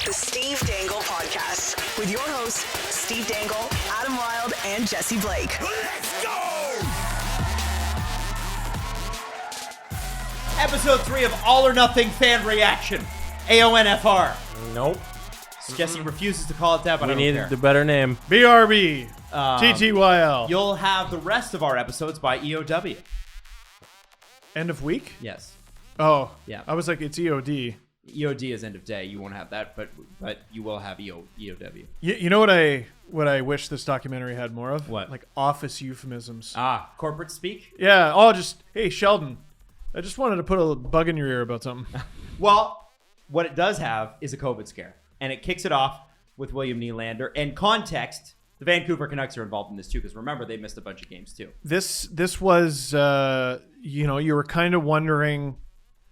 The Steve Dangle Podcast with your hosts, Steve Dangle, Adam Wilde, and Jesse Blake. Let's go! Episode 3 of All or Nothing Fan Reaction. AONFR. Nope. Jesse refuses to call it that, but We I don't needed care. the better name. BRB. TTYL. You'll have the rest of our episodes by EOW. End of week? Yes. Oh. Yeah. I was like, it's EOD. EOD is end of day. You won't have that, but you will have EOW. You know what I wish this documentary had more of? What? Like office euphemisms. Corporate speak? Yeah. Oh, hey, Sheldon. I just wanted to put a bug in your ear about something. Well, what it does have is a COVID scare. And it kicks it off with William Nylander. And context, the Vancouver Canucks are involved in this too, because remember, they missed a bunch of games too. This was, you were kind of wondering,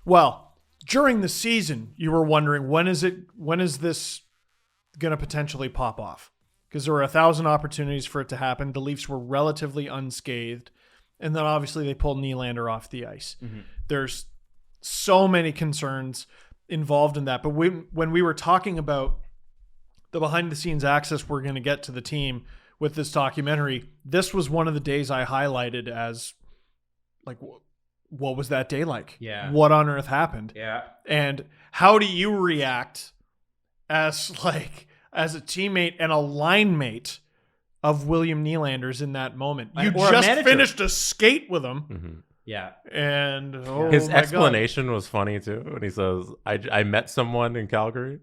well, during the season, you were wondering, when is this going to potentially pop off? Because there were 1,000 opportunities for it to happen. The Leafs were relatively unscathed. And then obviously they pulled Nylander off the ice. Mm-hmm. There's so many concerns involved in that. But when we were talking about the behind the scenes access we're going to get to the team with this documentary, this was one of the days I highlighted as like, what was that day like? Yeah. What on earth happened? Yeah. And how do you react as a teammate and a line mate of William Nylander's in that moment? You just finished a skate with him. Mm-hmm. Yeah. And his explanation was funny too when he says, I met someone in Calgary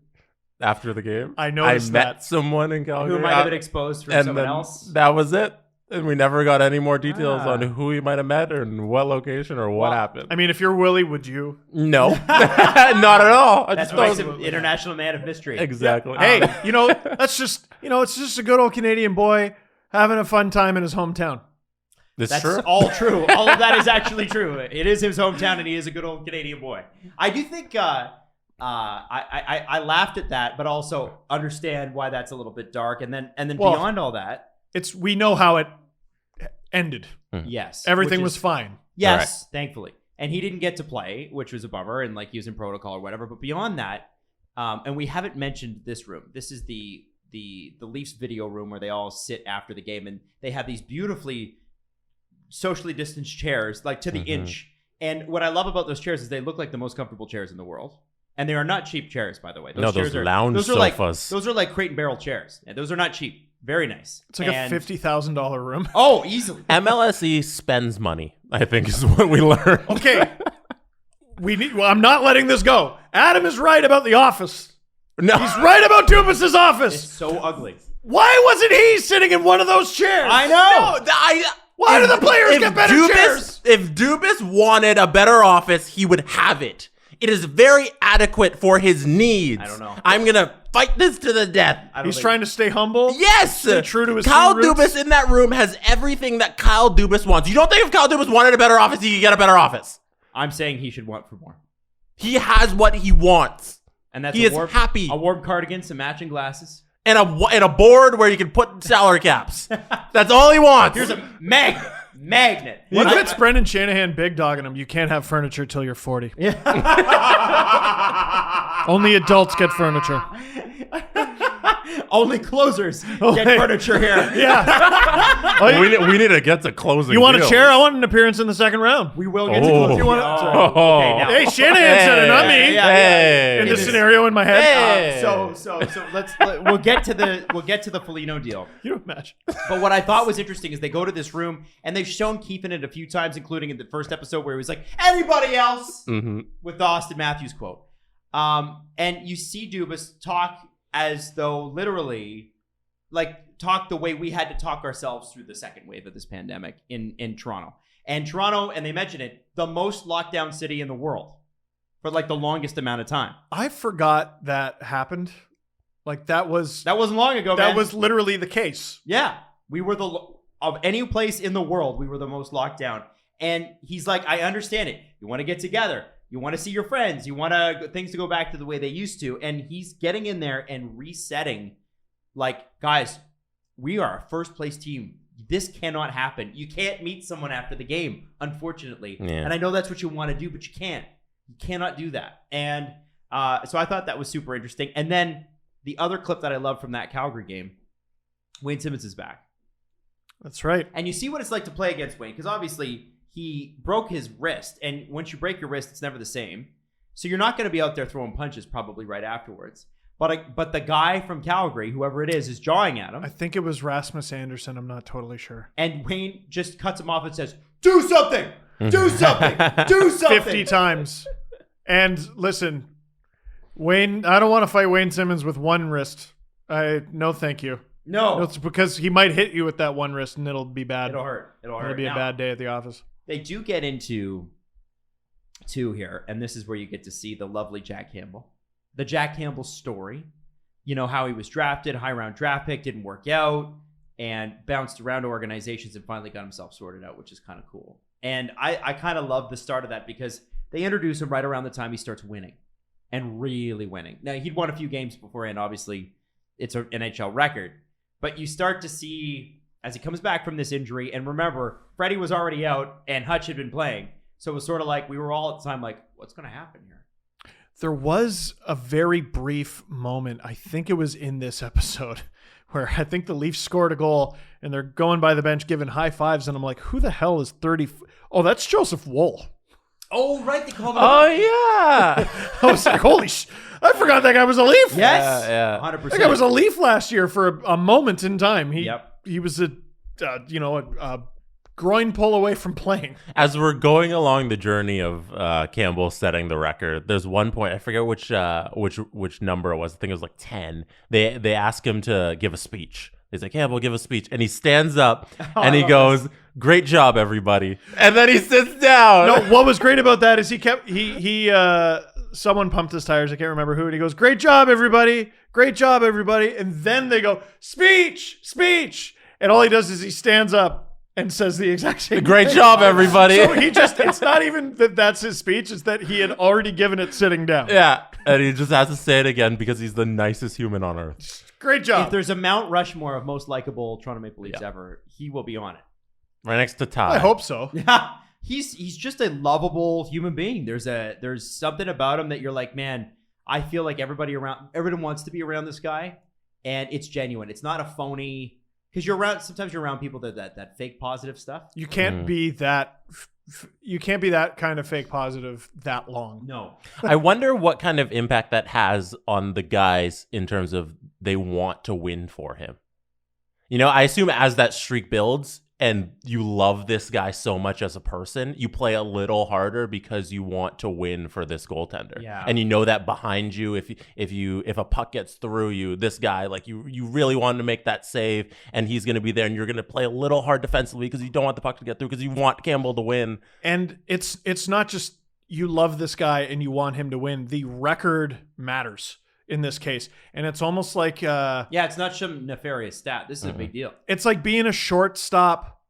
after the game. I noticed I met someone in Calgary. Who might have been exposed from someone else. That was it. And we never got any more details on who he might have met or in what location or what happened. I mean, if you're Willie, would you? No, not at all. That's why he's an international man of mystery. Exactly. Hey, that's just, it's just a good old Canadian boy having a fun time in his hometown. That's true. all true. All of that is actually true. It is his hometown, and he is a good old Canadian boy. I do think I laughed at that, but also understand why that's a little bit dark. And then beyond all that, we know how it ended. Yes, everything was fine. Yes, thankfully, and he didn't get to play, which was a bummer, and like he was in protocol or whatever. But beyond that, and we haven't mentioned this room. This is the Leafs video room where they all sit after the game, and they have these beautifully socially distanced chairs, like to the inch. And what I love about those chairs is they look like the most comfortable chairs in the world. And they are not cheap chairs, by the way. Those lounge sofas. Those are like Crate and Barrel chairs. And those are not cheap. Very nice. It's like a $50,000 room. Oh, easily. MLSE spends money, I think is what we learned. Okay. I'm not letting this go. Adam is right about the office. No. He's right about Dubas' office. It's so ugly. Why wasn't he sitting in one of those chairs? I know. Why do the players get better chairs? If Dubas wanted a better office, he would have it. It is very adequate for his needs. I don't know. I'm going to fight this to the death. He's trying to stay humble? Yes! Stay true to his Kyle roots? Dubas in that room has everything that Kyle Dubas wants. You don't think if Kyle Dubas wanted a better office, he could get a better office? I'm saying he should want for more. He has what he wants. And that's he is happy. A warm cardigan, some matching glasses. And a board where you can put salary caps. That's all he wants. Here's a magnet. What if it's Brendan Shanahan big dogging him? You can't have furniture till you're 40. Yeah. Only adults get furniture. Only closers get furniture here. Yeah. We need to get to closing. You want deals. a chair? I want an appearance in the second round. We will get to closing. You want Okay, now. Hey, Shanahan said it, not me. Hey. In the scenario in my head. Hey. We'll get to the Foligno deal. You don't imagine. But what I thought was interesting is they go to this room and they've shown Keefe in it a few times, including in the first episode where he was like, "Everybody else," with the Austin Matthews quote. And you see Dubas talk as though literally, talk the way we had to talk ourselves through the second wave of this pandemic in Toronto. And Toronto, and they mention it, the most locked down city in the world for the longest amount of time. I forgot that happened. That wasn't long ago, man. That was literally the case. Yeah. We were of any place in the world, we were the most locked down. And he's like, I understand it. You want to get together. You want to see your friends. You want things to go back to the way they used to. And he's getting in there and resetting. Guys, we are a first place team. This cannot happen. You can't meet someone after the game, unfortunately. Yeah. And I know that's what you want to do, but you can't. You cannot do that. And so I thought that was super interesting. And then the other clip that I love from that Calgary game, Wayne Simmons is back. That's right. And you see what it's like to play against Wayne, because obviously he broke his wrist. And once you break your wrist, it's never the same. So you're not going to be out there throwing punches probably right afterwards. But the guy from Calgary, whoever it is jawing at him. I think it was Rasmus Anderson. I'm not totally sure. And Wayne just cuts him off and says, do something! Do something! Do something! 50 times. And listen, Wayne, I don't want to fight Wayne Simmons with one wrist. No, thank you. No. It's because he might hit you with that one wrist and it'll be bad. It'll hurt. It'll be a bad day at the office. They do get into two here, and this is where you get to see the lovely Jack Campbell. The Jack Campbell story. You know, how he was drafted, high round draft pick, didn't work out, and bounced around organizations and finally got himself sorted out, which is kind of cool. And I kind of love the start of that because they introduce him right around the time he starts winning and really winning. Now, he'd won a few games beforehand. Obviously, it's an NHL record. But you start to see as he comes back from this injury, and remember, Freddy was already out and Hutch had been playing. So it was sort of like we were all at the time like, what's going to happen here? There was a very brief moment, I think it was in this episode, where I think the Leafs scored a goal and they're going by the bench giving high fives. And I'm like, who the hell is 30? Oh, that's Joseph Woll. Oh, right. They called him. Oh, yeah. I was like, holy I forgot that guy was a Leaf. Yes. Yeah. 100%. That guy was a Leaf last year for a moment in time. He was a groin pull away from playing. As we're going along the journey of Campbell setting the record, there's one point, I forget which number it was. I think it was like 10. They ask him to give a speech. He's like, Campbell, give a speech. And he stands up and he goes, great job, everybody. And then he sits down. No, what was great about that is someone pumped his tires. I can't remember who. And he goes, great job, everybody. Great job, everybody. And then they go, speech. And all he does is he stands up and says the exact same Great thing. job, everybody. So it's not even that's his speech. It's that he had already given it sitting down. Yeah. And he just has to say it again because he's the nicest human on earth. Great job. If there's a Mount Rushmore of most likable Toronto Maple Leafs ever, he will be on it. Right next to Ty. I hope so. Yeah. He's just a lovable human being. There's something about him that you're like, man, I feel like everyone wants to be around this guy, and it's genuine. It's not a phony, because sometimes you're around people that fake positive stuff. You can't be that. You can't be that kind of fake positive that long. No. I wonder what kind of impact that has on the guys in terms of they want to win for him. You know, I assume as that streak builds and you love this guy so much as a person, you play a little harder because you want to win for this goaltender. Yeah. And you know that behind you, if a puck gets through you, this guy, like you really want to make that save and he's going to be there and you're going to play a little hard defensively because you don't want the puck to get through because you want Campbell to win. And it's not just you love this guy and you want him to win. The record matters in this case. And it's almost like it's not some nefarious stat. This is a big deal. It's like being a shortstop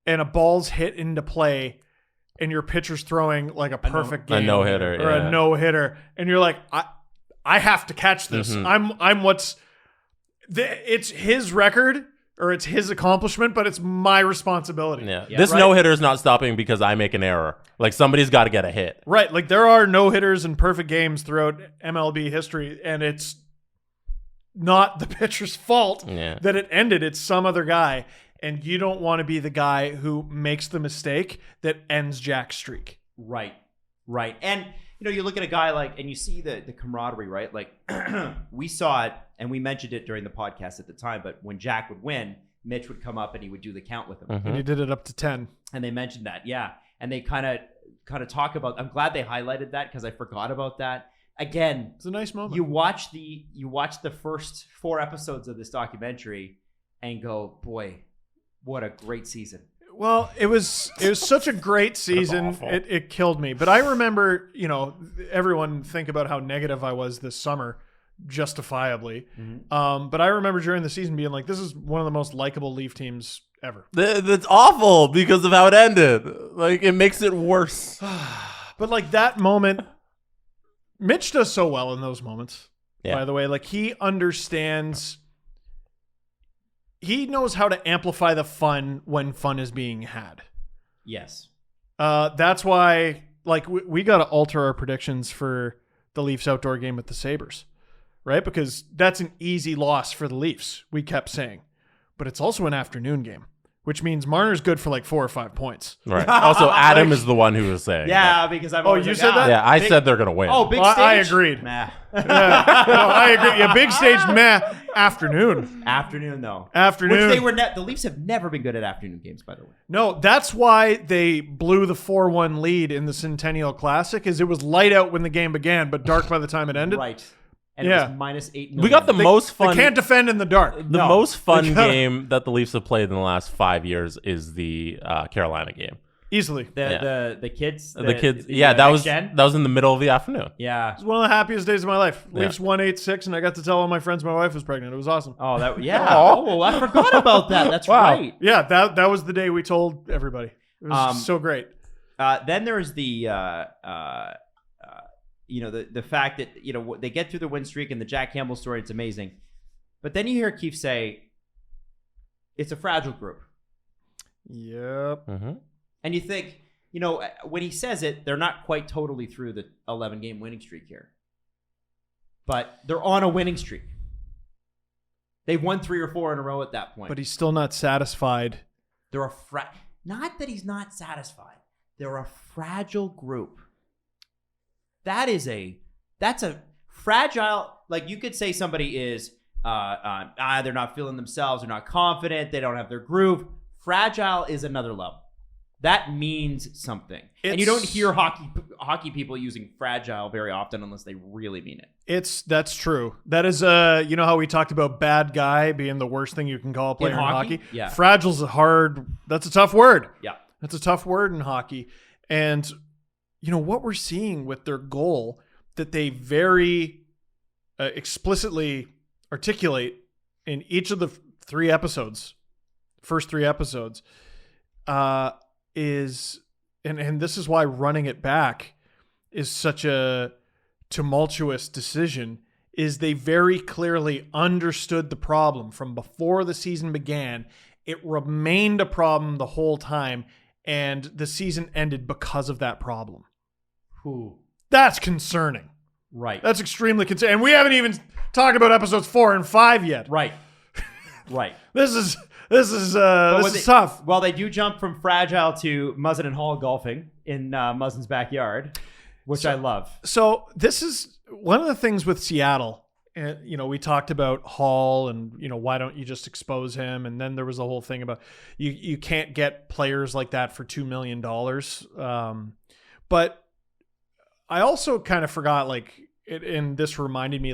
and a ball's hit into play and your pitcher's throwing like a perfect game. A no-hitter. Or a no-hitter. And you're like, I have to catch this. It's his record or it's his accomplishment, but it's my responsibility. Yeah. This no-hitter is not stopping because I make an error. Like somebody's got to get a hit. Right. Like there are no-hitters and perfect games throughout MLB history, and it's not the pitcher's fault that it ended. It's some other guy. And you don't want to be the guy who makes the mistake that ends Jack's streak. Right. And, you look at a guy like, and you see the camaraderie, right? Like we saw it and we mentioned it during the podcast at the time, but when Jack would win, Mitch would come up and he would do the count with him. Mm-hmm. And he did it up to 10. And they mentioned that. Yeah. And they kind of talk about, I'm glad they highlighted that because I forgot about that. Again, it's a nice moment. You watch the first 4 episodes of this documentary and go, boy, what a great season. Well, it was such a great season. It killed me. But I remember, everyone think about how negative I was this summer, justifiably. Mm-hmm. But I remember during the season being like, this is one of the most likable Leaf teams ever. That's awful because of how it ended. Like, it makes it worse. But like that moment, Mitch does so well in those moments, by the way. Like he understands... He knows how to amplify the fun when fun is being had. Yes. That's why like we got to alter our predictions for the Leafs outdoor game with the Sabres, right? Because that's an easy loss for the Leafs, we kept saying. But it's also an afternoon game, which means Marner's good for like 4 or 5 points. Right. Also, Adam is the one who was saying. Yeah, because I'm. Oh, you said that? Yeah, I said they're gonna win. Oh, big Well, stage. I agreed. Nah. No, I agree. Yeah, big stage, afternoon. Afternoon though. Afternoon. Which they were. The Leafs have never been good at afternoon games, by the way. No, that's why they blew the 4-1 lead in the Centennial Classic, is it was light out when the game began, but dark by the time it ended. Right. And Yeah. it was -8 million. We got the most They fun. can't defend in the dark. The No. most fun They gotta- game that the Leafs have played in the last 5 years is the Carolina game. Easily. the kids. The kids, that was Jen? in the middle of the afternoon. Yeah. It's one of the happiest days of my life. Yeah. Leafs won 8-6, and I got to tell all my friends my wife was pregnant. It was awesome. Oh, Oh, I forgot about that. That's Wow. right. Yeah, that was the day we told everybody. It was so great. Then there's the the fact that they get through the win streak and the Jack Campbell story. It's amazing, but then you hear Keefe say it's a fragile group. Yep. Mm-hmm. And you think, when he says it, they're not quite totally through the 11-game winning streak here. But they're on a winning streak. They've won 3 or 4 in a row at that point. But he's still not satisfied. They're not that he's not satisfied. They're a fragile group. That's a fragile, like you could say somebody is, they're not feeling themselves. They're not confident. They don't have their groove. Fragile is another level. That means something. And you don't hear hockey people using fragile very often unless they really mean it. That's true. That is how we talked about bad guy being the worst thing you can call a player in hockey? Yeah. Fragile's that's a tough word. Yeah. That's a tough word in hockey. And what we're seeing with their goal that they very explicitly articulate in each of the first 3 episodes, is, and this is why running it back is such a tumultuous decision, is they very clearly understood the problem from before the season began. It remained a problem the whole time, and the season ended because of that problem. Who? That's concerning. Right. That's extremely concerning. And we haven't even talked about episodes 4 and 5 yet. Right. Right. This is tough. Well, they do jump from fragile to Muzzin and Holl golfing in Muzzin's backyard, which I love. So this is one of the things with Seattle. And, we talked about Holl and, why don't you just expose him? And then there was the whole thing about you can't get players like that for $2 million. But I also kind of forgot, and this reminded me,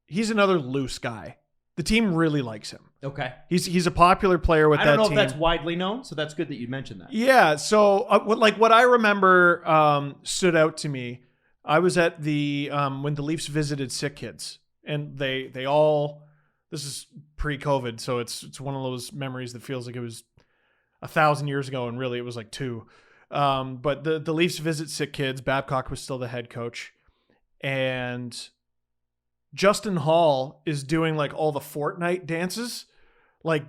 he's another loose guy. The team really likes him. Okay. He's a popular player with that team. I don't know if that's widely known, so that's good that you mentioned that. Yeah. So what I remember stood out to me. I was at the when the Leafs visited sick kids, and they all. This is pre-COVID, so it's one of those memories that feels like it was 1,000 years ago, and really it was like 2. But the Leafs visit sick kids. Babcock was still the head coach, and Justin Holl is doing all the Fortnite dances,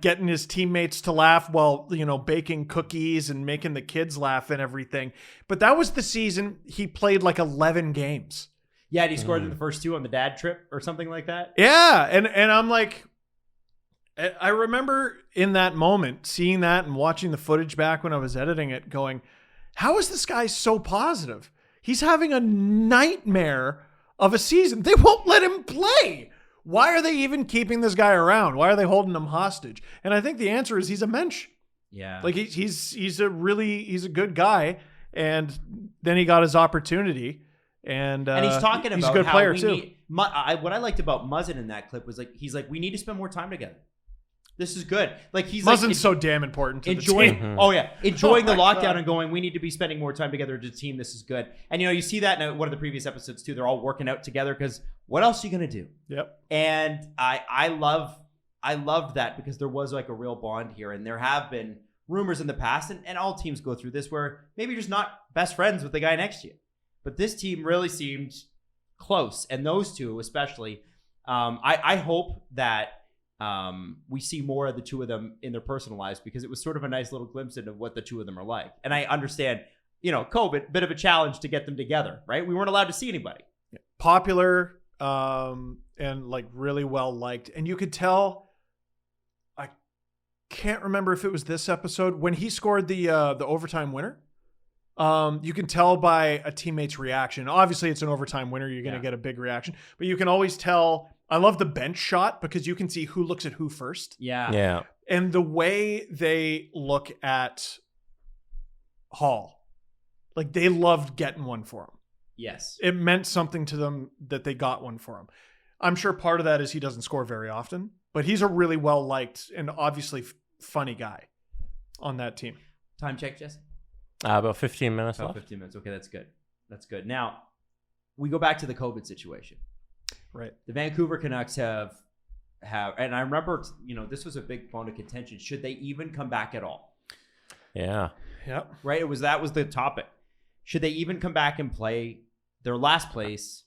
getting his teammates to laugh while, baking cookies and making the kids laugh and everything. But that was the season he played 11 games. Yeah, and he scored in the first 2 on the dad trip or something like that. Yeah. And I'm I remember in that moment seeing that and watching the footage back when I was editing it going, how is this guy so positive? He's having a nightmare of a season. They won't let him play. Why are they even keeping this guy around? Why are they holding him hostage? And I think the answer is he's a mensch. Yeah. He's a good guy. And then he got his opportunity. And he's talking about he's a good how player we too. need, what I liked about Muzzin in that clip was he's we need to spend more time together. This is good. Muzzin's so damn important to enjoying, the team. Oh yeah, enjoying the lockdown God. and going, we need to be spending more time together as a team. This is good. And you see that in one of the previous episodes too. They're all working out together because what else are you gonna do? Yep. And I loved that because there was a real bond here, and there have been rumors in the past, and all teams go through this where maybe you're just not best friends with the guy next to you. But this team really seemed close, and those two especially. I hope that we see more of the two of them in their personal lives, because it was sort of a nice little glimpse into what the two of them are like. And I understand COVID, bit of a challenge to get them together, right? We weren't allowed to see anybody. Popular and like really well liked. And you could tell, I can't remember if it was this episode, when he scored the overtime winner. You can tell by a teammate's reaction. Obviously, it's an overtime winner. You're going to get a big reaction. But you can always tell. I love the bench shot because you can see who looks at who first. Yeah. Yeah. And the way they look at Holl, like they loved getting one for him. Yes. It meant something to them that they got one for him. I'm sure part of that is he doesn't score very often, but he's a really well-liked and obviously funny guy on that team. Time check, Jesse? About 15 minutes About left. 15 minutes. Okay, that's good. That's good. Now, we go back to the COVID situation. Right. The Vancouver Canucks have, and I remember, this was a big bone of contention. Should they even come back at all? Yeah. Yep. Right? That was the topic. Should they even come back and play their last place?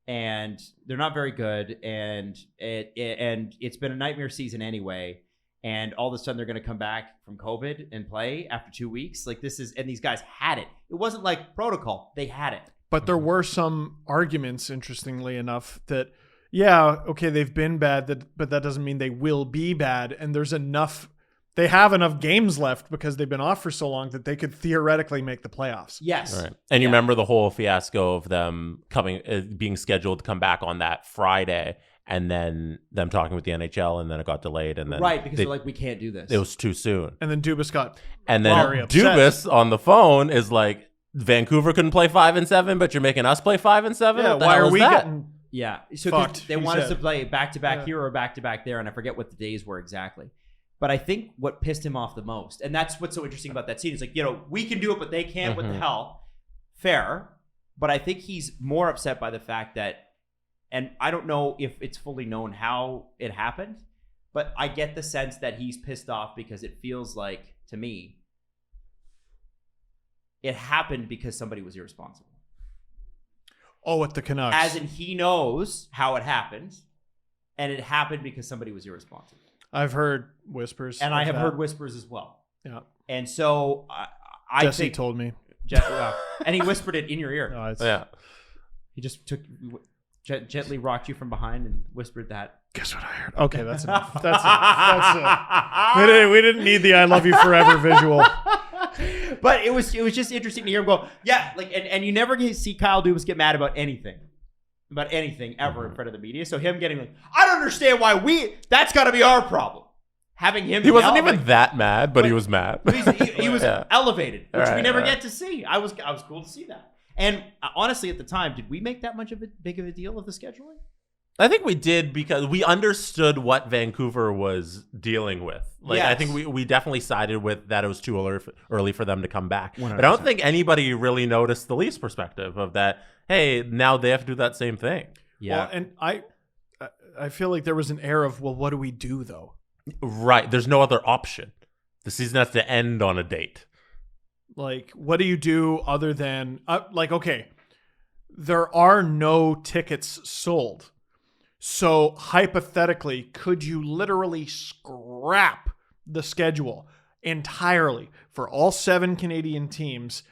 And they're not very good, and it's been a nightmare season anyway. And all of a sudden they're going to come back from COVID and play after 2 weeks. Like and these guys had it. It wasn't like protocol. They had it. But there were some arguments, interestingly enough, that, okay, they've been bad, but that doesn't mean they will be bad. And they have enough games left because they've been off for so long that they could theoretically make the playoffs. Yes. Right. And you remember the whole fiasco of them being scheduled to come back on that Friday, and then them talking with the NHL, and then it got delayed, and then because they're like, we can't do this. It was too soon. And then Dubas got very upset. Dubas on the phone is like, Vancouver couldn't play 5 and 7, but you're making us play 5 and 7. Yeah, what the why hell are is we that? getting So fucked? they wanted us to play back to back here or back to back there, and I forget what the days were exactly. But I think what pissed him off the most, and that's what's so interesting about that scene, is like, we can do it, but they can't. What the hell? Fair. But I think he's more upset by the fact that, and I don't know if it's fully known how it happened, but I get the sense that he's pissed off because it feels like, to me, it happened because somebody was irresponsible. Oh, at the Canucks. As in, he knows how it happened, and it happened because somebody was irresponsible. I've heard whispers. And I have heard whispers as well. Yeah. And so I Jesse think... told me. And he whispered it in your ear. Yeah. He just gently rocked you from behind and whispered that. Guess what I heard? Okay, that's enough. We didn't need the I love you forever visual. But it was just interesting to hear him go, and you never see Kyle Dubas get mad about anything ever in front of the media. So him getting like, I don't understand why that's got to be our problem. Having him, he wasn't even that mad, but he was mad. He was elevated, which we never get to see. I was cool to see that. And honestly, at the time, did we make that much of a big of a deal of the scheduling? I think we did because we understood what Vancouver was dealing with. I think we definitely sided with that it was too early for them to come back. 100%. But I don't think anybody really noticed the Leafs' perspective of that. Hey, now they have to do that same thing. Yeah, well, and I feel like there was an air of, well, what do we do though? Right, there's no other option. The season has to end on a date. Like, what do you do other than okay, there are no tickets sold. So hypothetically, could you literally scrap the schedule entirely for all 7 Canadian teams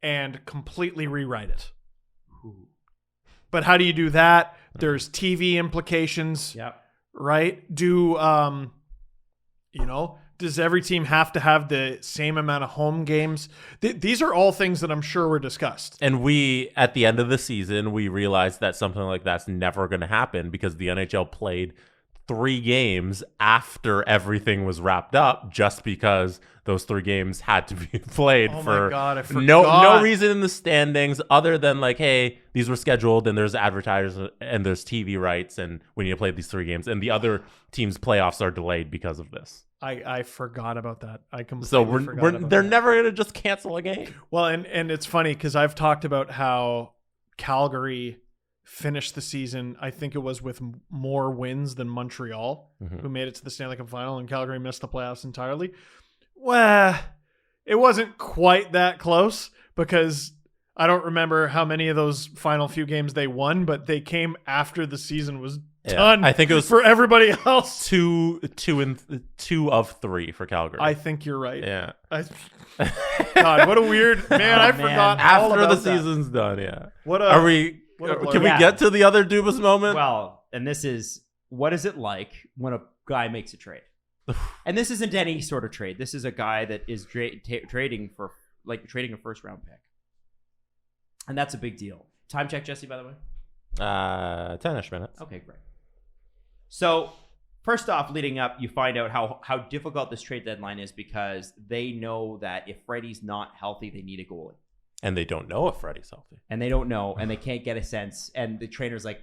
and completely rewrite it? But how do you do that? There's TV implications. Yep. Right? Does every team have to have the same amount of home games? These are all things that I'm sure were discussed. And at the end of the season, we realized that something like that's never going to happen because the NHL played 3 games after everything was wrapped up just because those 3 games had to be played my God, I forgot. No reason in the standings other than hey, these were scheduled and there's advertisers and there's TV rights and we need to play these 3 games and the other team's playoffs are delayed because of this. I forgot about that. I completely forgot about they're that. never going to just cancel a game. Well, and it's funny because I've talked about how Calgary finished the season, I think it was with more wins than Montreal, who made it to the Stanley Cup final, and Calgary missed the playoffs entirely. Well, it wasn't quite that close because I don't remember how many of those final few games they won, but they came after the season was Done. I think it was for everybody else. two of 3 for Calgary. I think you're right. Yeah. God, what a weird man. I forgot all After about the that. season's done, yeah. What a, Are we? what a blur. Can we Yeah. get to the other Dubas moment? Well, and this is what is it like when a guy makes a trade? And this isn't any sort of trade. This is a guy that is trading for trading a first round pick, and that's a big deal. Time check, Jesse. By the way, 10-ish minutes. okay, great. So first off, leading up, you find out how difficult this trade deadline is because they know that if Freddy's not healthy, they need a goalie. And they don't know if Freddy's healthy. And they don't know, and they can't get a sense. And the trainer's like,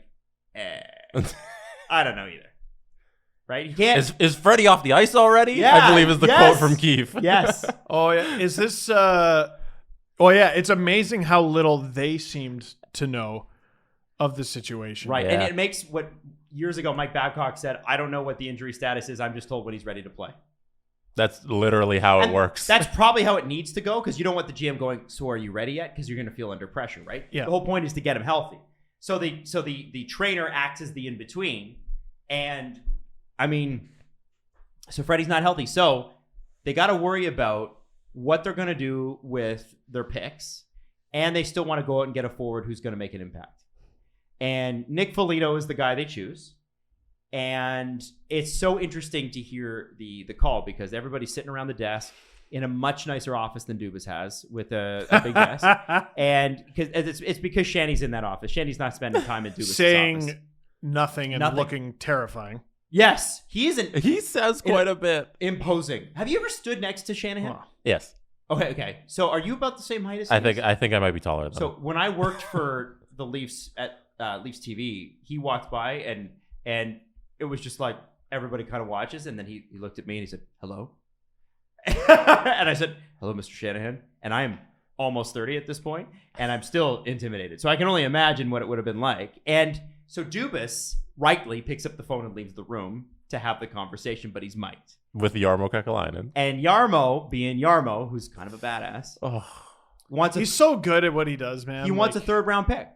I don't know either. Right? You can't. Is Freddy off the ice already? Yeah, I believe is the yes. quote from Keefe. Yes. Oh yeah. Is this oh yeah, it's amazing how little they seemed to know of the situation. Right. Yeah. And it makes what years ago Mike Babcock said, I don't know what the injury status is. I'm just told when he's ready to play. That's literally how it And works. That's probably how it needs to go because you don't want the GM going, so are you ready yet? Because you're going to feel under pressure, right? Yeah. The whole point is to get him healthy. So the trainer acts as the in-between. And, I mean, so Freddie's not healthy. So they got to worry about what they're going to do with their picks. And they still want to go out and get a forward who's going to make an impact. And Nick Foligno is the guy they choose. And it's so interesting to hear the call because everybody's sitting around the desk in a much nicer office than Dubas has with a big desk. And because it's because Shanny's in that office. Shanny's not spending time in Dubas' Saying office. nothing and Nothing. looking terrifying. Yes, he isn't He says quite a bit. imposing. Have you ever stood next to Shanahan? Oh. Yes. Okay. So are you about the same height as I he is? think I might be taller than So him. when I worked for the Leafs at Leafs TV, he walked by and it was just like everybody kind of watches, and then he looked at me and he said, "Hello," and I said, "Hello, Mr. Shanahan," and I am almost 30 at this point, and I'm still intimidated. So I can only imagine what it would have been like. And so Dubas rightly picks up the phone and leaves the room to have the conversation, but he's mic'd. With Jarmo Kekalainen. And Jarmo, being Jarmo, who's kind of a badass, Oh. wants He's so good at what he does, man. he wants a Like, third round pick.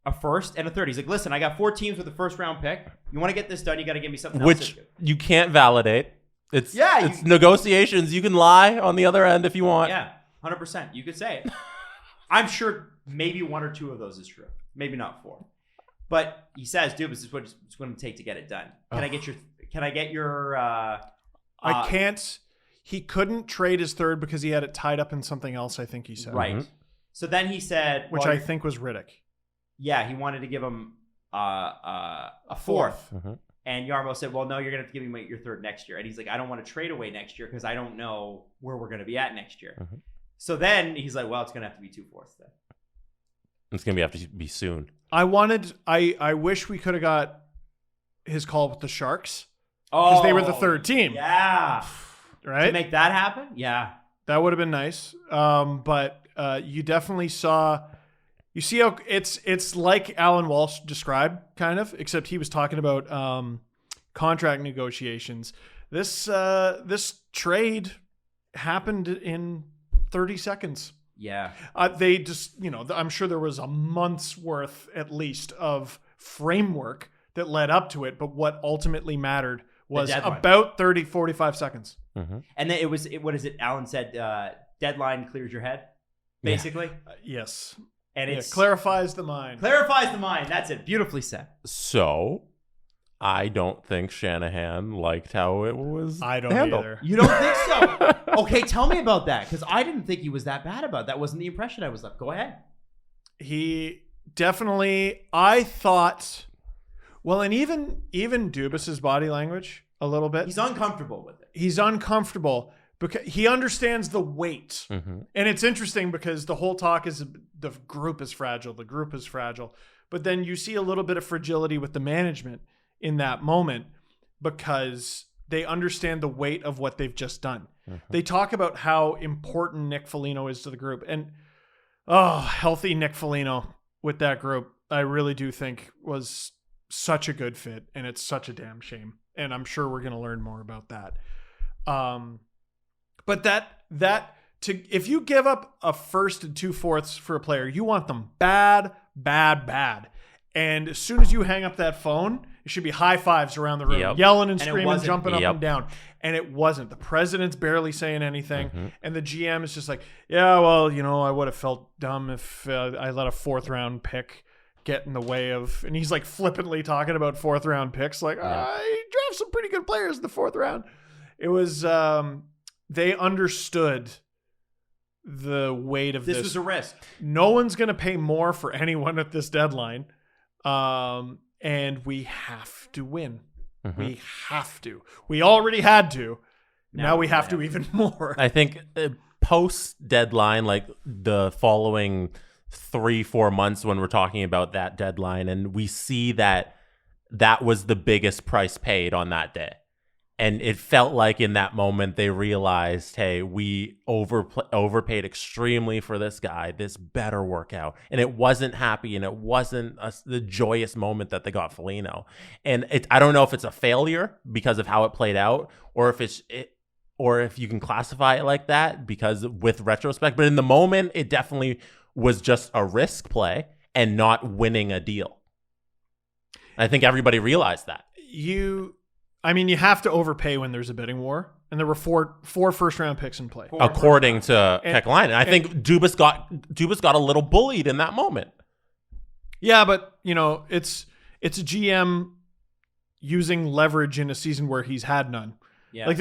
A first and a third. He's like, listen, I got 4 teams with a first round pick. You want to get this done, you got to give me something else. Which you can't validate. It's Yeah, it's negotiations. You can lie on the other end if you want. Yeah, 100%. You could say it. I'm sure maybe 1 or 2 of those is true. Maybe not 4. But he says, dude, this is what it's going to take to get it done. Can I get your I can't. He couldn't trade his third because he had it tied up in something else, I think he said. right. Mhm. So then he said, Which well, I think was Riddick. yeah, he wanted to give him a fourth. Mhm. And Jarmo said, well, no, you're going to have to give me your third next year. And he's like, I don't want to trade away next year because I don't know where we're going to be at next year. Mhm. So then he's like, well, it's going to have to be 2 fourths then. It's gonna have to be soon. I wish we could have got his call with the Sharks Oh, because they were the third team, Yeah. To right? make that happen? Yeah. That would have been nice. But you definitely saw. You see how it's like Alan Walsh described, kind of, except he was talking about contract negotiations. This trade happened in 30 seconds. Yeah. They just, I'm sure there was a month's worth at least of framework that led up to it, but what ultimately mattered was deadline. about 30, 45 seconds. Mm-hmm. And then what is it? Alan said, deadline clears your head, basically. Yes. And Yeah, it clarifies the mind. clarifies the mind. That's it. Beautifully said. So, I don't think Shanahan liked how it was. I don't handled. either. You don't think so? Okay, tell me about that, because I didn't think he was that bad about it. That wasn't the impression I was left. Go ahead. He definitely, I thought, well, and even Dubas's body language a little bit. He's uncomfortable with it. He's uncomfortable because he understands the weight. Mm-hmm. And it's interesting because the whole talk is the group is fragile. The group is fragile. But then you see a little bit of fragility with the management in that moment because they understand the weight of what they've just done. Mm-hmm. They talk about how important Nick Foligno is to the group. And, healthy Nick Foligno with that group, I really do think was such a good fit. And it's such a damn shame. And I'm sure we're going to learn more about that. But if you give up a first and 2 fourths for a player, you want them bad. And as soon as you hang up that phone It should be high fives around the room, Yep. yelling and And it screaming, wasn't. jumping up Yep. and down. And it wasn't. The president's barely saying anything. And the GM is just like, yeah, well, I would have felt dumb if I let a 4th round pick get in the way of, and he's like flippantly talking about 4th round picks. Like, I draft some pretty good players in the 4th round. It was, they understood the weight of this. This was a risk. No one's going to pay more for anyone at this deadline. And we have to win. We have to. We already had to. Now we have to even more. I think post deadline, like the following 3-4 months when we're talking about that deadline, and we see that was the biggest price paid on that day. And it felt like in that moment they realized, hey, we overpaid extremely for this guy. This better work out. And it wasn't happy, and it wasn't the joyous moment that they got Foligno. And I don't know if it's a failure because of how it played out, or if you can classify it like that because with retrospect. But in the moment, it definitely was just a risk play and not winning a deal. I think everybody realized that. You have to overpay when there's a bidding war, and there were four first-round picks in play. According to Keckline. I think Dubas got a little bullied in that moment. Yeah, but it's a GM using leverage in a season where he's had none. Yeah. Like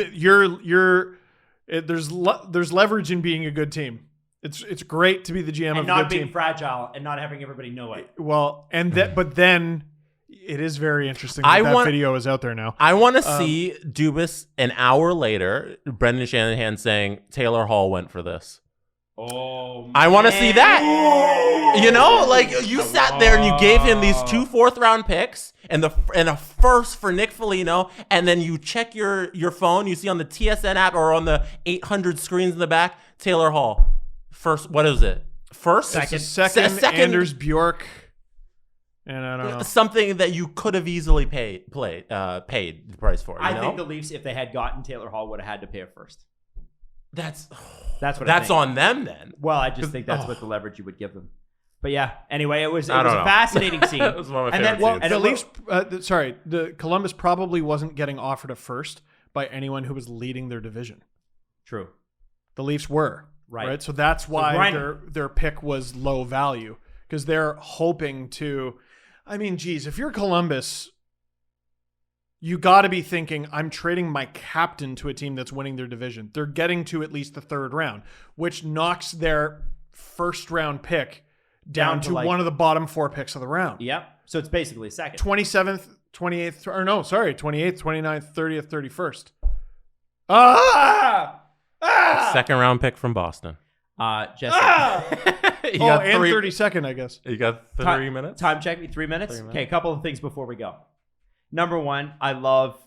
there's leverage in being a good team. It's great to be the GM and of a not good being team. fragile and not having everybody know it. Well, but then it is very interesting that video is out there now. I want to see Dubas an hour later, Brendan Shanahan saying Taylor Holl went for this. Oh, man. I want to see that. You sat there and you gave him these 2 4th-round picks and a first for Nick Foligno, and then you check your phone, you see on the TSN app or on the 800 screens in the back, Taylor Holl. First, what is it? First? Second, Anders Bjork. And I don't know. Something that you could have easily paid the price for. I think the Leafs, if they had gotten Taylor Holl, would have had to pay it first. That's what I think. on them then. Well, I just think that's what the leverage you would give them. But yeah, anyway, it was a fascinating scene. It was one of my favorite scenes. The Leafs, the Columbus probably wasn't getting offered a first by anyone who was leading their division. True. The Leafs were. Right. So that's why their pick was low value, because they're hoping to. I mean, geez, if you're Columbus, you got to be thinking, I'm trading my captain to a team that's winning their division. They're getting to at least the 3rd round, which knocks their 1st-round pick down to one of the bottom 4 picks of the round. Yep. So it's basically a second. 27th, 28th, 28th, 29th, 30th, 31st. Second round pick from Boston. Jesse. And 32nd, I guess. You got 3 minutes? Time check me, 3 minutes? Okay, a couple of things before we go. Number one, I love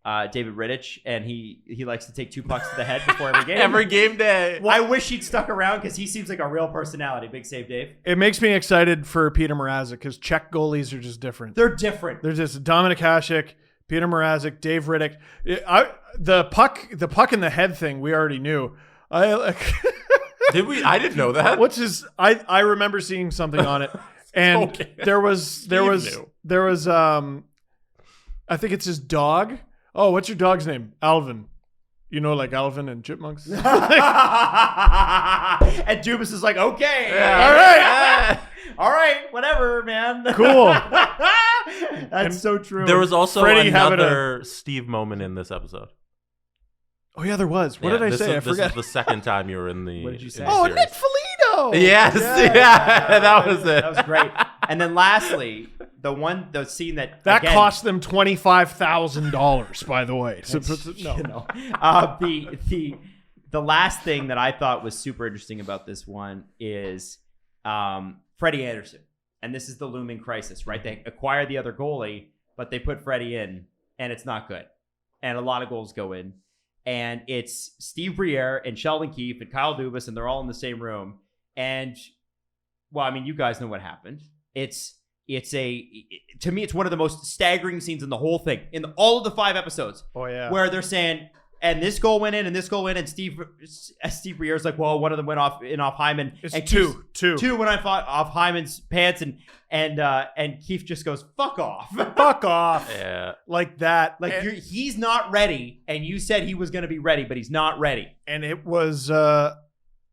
David Rittich, and he likes to take 2 pucks to the head before every game. Every game day. Well, I wish he'd stuck around because he seems like a real personality. Big save, Dave. It makes me excited for Peter Mrazek because Czech goalies are just different. They're different. They're just Dominik Hasek, Peter Mrazek, Dave Rittich. The puck in the head thing we already knew. Did we? I didn't know that. I remember seeing something on it, and Okay. there was I think it's his dog. Oh, what's your dog's name? Alvin. Like Alvin and Chipmunks. And Dubas is like, okay, all right, whatever, man. Cool. That's so true. There was also Freddie another Steve moment in this episode. Oh yeah, there was. What did I say? I forgot. This is the second time you were in the. What did you say? Oh, Nick Foligno. Yes, yeah, that was it. That was great. And then lastly, the scene that again, cost them $25,000, by the way. So, no. The last thing that I thought was super interesting about this one is Freddie Anderson, and this is the looming crisis, right? They acquire the other goalie, but they put Freddy in, and it's not good, and a lot of goals go in. And it's Steve Briere and Sheldon Keefe and Kyle Dubas, and they're all in the same room. And, well, I mean, you guys know what happened. To me, it's one of the most staggering scenes in the whole thing, in all of the 5 episodes. Oh, yeah. Where they're saying, And this goal went in, and this goal went in, and Steve Breer's like, well, one of them went off Hyman. It's and two. Two went off Hyman's pants, and Keefe just goes, fuck off. Fuck off. Yeah. Like that. Like he's not ready, and you said he was going to be ready, but he's not ready. And it was,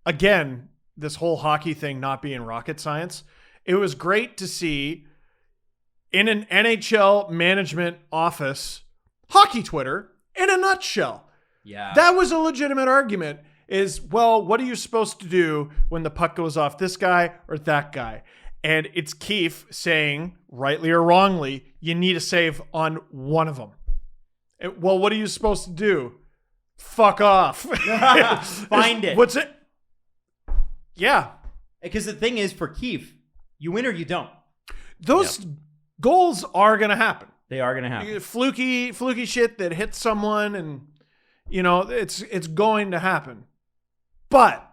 again, this whole hockey thing not being rocket science. It was great to see in an NHL management office, hockey Twitter in a nutshell. Yeah. That was a legitimate argument is, well, what are you supposed to do when the puck goes off this guy or that guy? And it's Keefe saying, rightly or wrongly, you need a save on one of them. Well, what are you supposed to do? Fuck off. Find it. What's it? Yeah. Because the thing is, for Keefe, you win or you don't. Those goals are going to happen. They are going to happen. Fluky shit that hits someone, and it's going to happen. But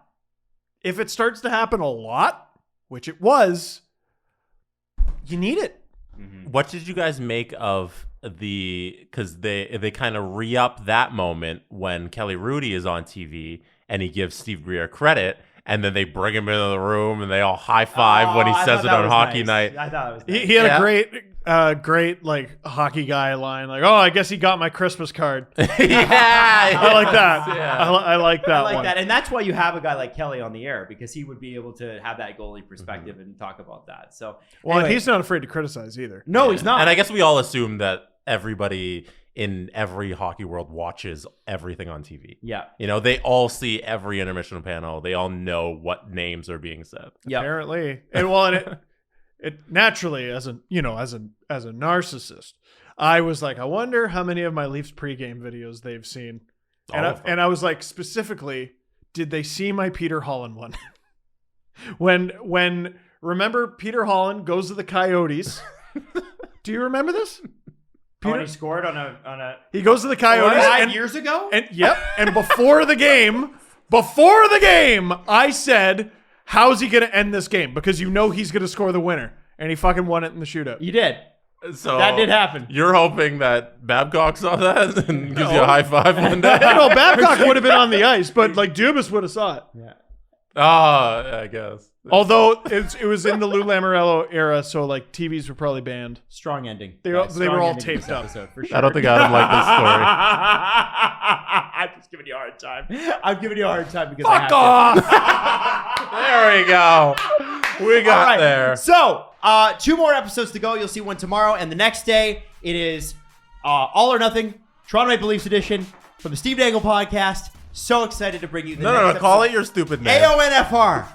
if it starts to happen a lot, which it was, you need it. Mm-hmm. What did you guys make of because they kind of re-up that moment when Kelly Rudy is on TV and he gives Steve Breer credit, and then they bring him into the room and they all high five when he says it on hockey night. I thought it was nice. He had a great like hockey guy line, like, "Oh, I guess he got my Christmas card." Yeah, I like that. Yeah. I like that. I like one. that. And that's why you have a guy like Kelly on the air, because he would be able to have that goalie perspective and talk about that. So, Well, anyway. he's not afraid to criticize either. No, he's not. And I guess we all assume that everybody in every hockey world watches everything on TV. Yeah. They all see every intermission panel. They all know what names are being said. Yeah. Apparently. And it naturally, as a narcissist, I was like, I wonder how many of my Leafs pregame videos they've seen. And I was like, specifically, did they see my Peter Holland one? when remember Peter Holland goes to the Coyotes. Do you remember this? When he scored on a He goes to the Coyotes 5 years ago? And and before the game, I said, how's he going to end this game? Because he's going to score the winner. And he fucking won it in the shootout. You did. So That did happen. You're hoping that Babcock saw that and gives you a high five one day? No, Babcock would have been on the ice, but like Dubas would have saw it. Yeah. I guess. Although it was in the Lou Lamoriello era, so like TVs were probably banned. Strong ending. They Guys, were strong all ending to taped this up. episode, for sure. I don't think Adam liked this story. I'm just giving you a hard time. I'm giving you a hard time because Fuck I off! have There we go. We got All right. there. So, 2 more episodes to go. You'll see one tomorrow, and the next day it is All or Nothing, Toronto Maple Leafs edition from the Steve Dangle podcast. So excited to bring you the No, call it your stupid name. AONFR.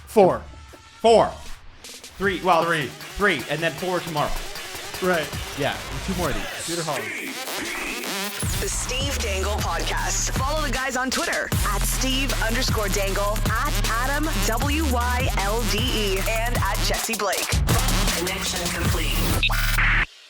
4. 3. Well, 3, and then 4 tomorrow. Right. Yeah, 2 more of these. Peter Holland. The Steve Dangle Podcast. Follow the guys on Twitter at Steve_Dangle, at Adam WYLDE, and at Jesse Blake. The next